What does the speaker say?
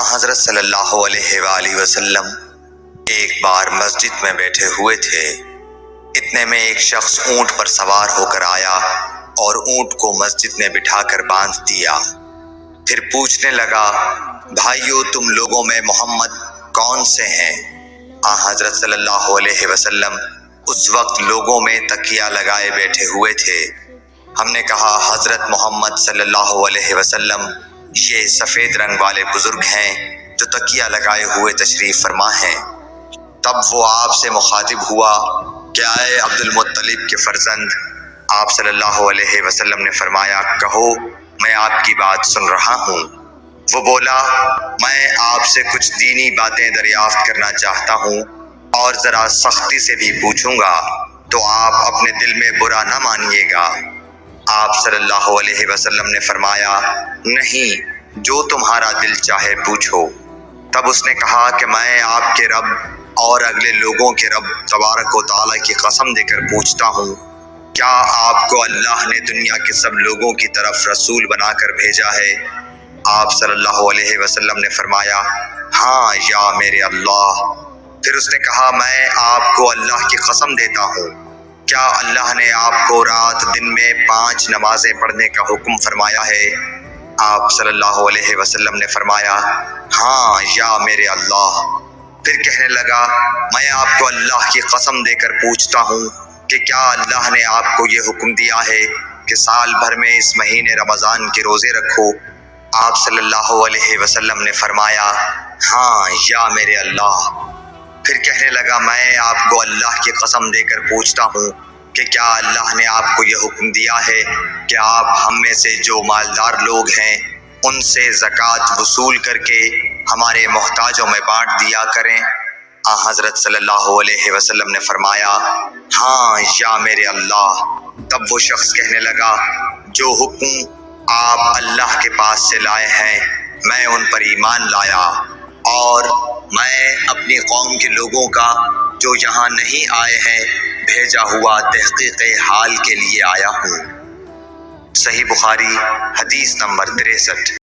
حضرت صلی اللہ علیہ وآلہ وسلم ایک بار مسجد میں بیٹھے ہوئے تھے۔ اتنے میں ایک شخص اونٹ پر سوار ہو کر آیا اور اونٹ کو مسجد میں بٹھا کر باندھ دیا۔ پھر پوچھنے لگا، بھائیو تم لوگوں میں محمد کون سے ہیں؟ حضرت صلی اللہ علیہ وسلم اس وقت لوگوں میں تکیہ لگائے بیٹھے ہوئے تھے۔ ہم نے کہا، حضرت محمد صلی اللہ علیہ وسلم یہ سفید رنگ والے بزرگ ہیں جو تکیہ لگائے ہوئے تشریف فرما ہیں۔ تب وہ آپ سے مخاطب ہوا کہ اے عبد المطلب کے فرزند، آپ صلی اللہ علیہ وسلم نے فرمایا، کہو میں آپ کی بات سن رہا ہوں۔ وہ بولا، میں آپ سے کچھ دینی باتیں دریافت کرنا چاہتا ہوں اور ذرا سختی سے بھی پوچھوں گا تو آپ اپنے دل میں برا نہ مانیے گا۔ آپ صلی اللہ علیہ وسلم نے فرمایا، نہیں، جو تمہارا دل چاہے پوچھو۔ تب اس نے کہا کہ میں آپ کے رب اور اگلے لوگوں کے رب تبارک و تعالیٰ کی قسم دے کر پوچھتا ہوں، کیا آپ کو اللہ نے دنیا کے سب لوگوں کی طرف رسول بنا کر بھیجا ہے؟ آپ صلی اللہ علیہ وسلم نے فرمایا، ہاں یا میرے اللہ۔ پھر اس نے کہا، میں آپ کو اللہ کی قسم دیتا ہوں، کیا اللہ نے آپ کو رات دن میں 5 نمازیں پڑھنے کا حکم فرمایا ہے؟ آپ صلی اللہ علیہ وسلم نے فرمایا، ہاں یا میرے اللہ۔ پھر کہنے لگا، میں آپ کو اللہ کی قسم دے کر پوچھتا ہوں کہ کیا اللہ نے آپ کو یہ حکم دیا ہے کہ سال بھر میں اس مہینے رمضان کے روزے رکھو؟ آپ صلی اللہ علیہ وسلم نے فرمایا، ہاں یا میرے اللہ۔ پھر کہنے لگا، میں آپ کو اللہ کی قسم دے کر پوچھتا ہوں کہ کیا اللہ نے آپ کو یہ حکم دیا ہے کہ آپ ہم میں سے جو مالدار لوگ ہیں ان سے زکوٰۃ وصول کر کے ہمارے محتاجوں میں بانٹ دیا کریں؟ حضرت صلی اللہ علیہ وسلم نے فرمایا، ہاں یا میرے اللہ۔ تب وہ شخص کہنے لگا، جو حکم آپ اللہ کے پاس سے لائے ہیں میں ان پر ایمان لایا، اور میں اپنی قوم کے لوگوں کا جو یہاں نہیں آئے ہیں بھیجا ہوا تحقیق حال کے لیے آیا ہوں۔ صحیح بخاری حدیث نمبر 63۔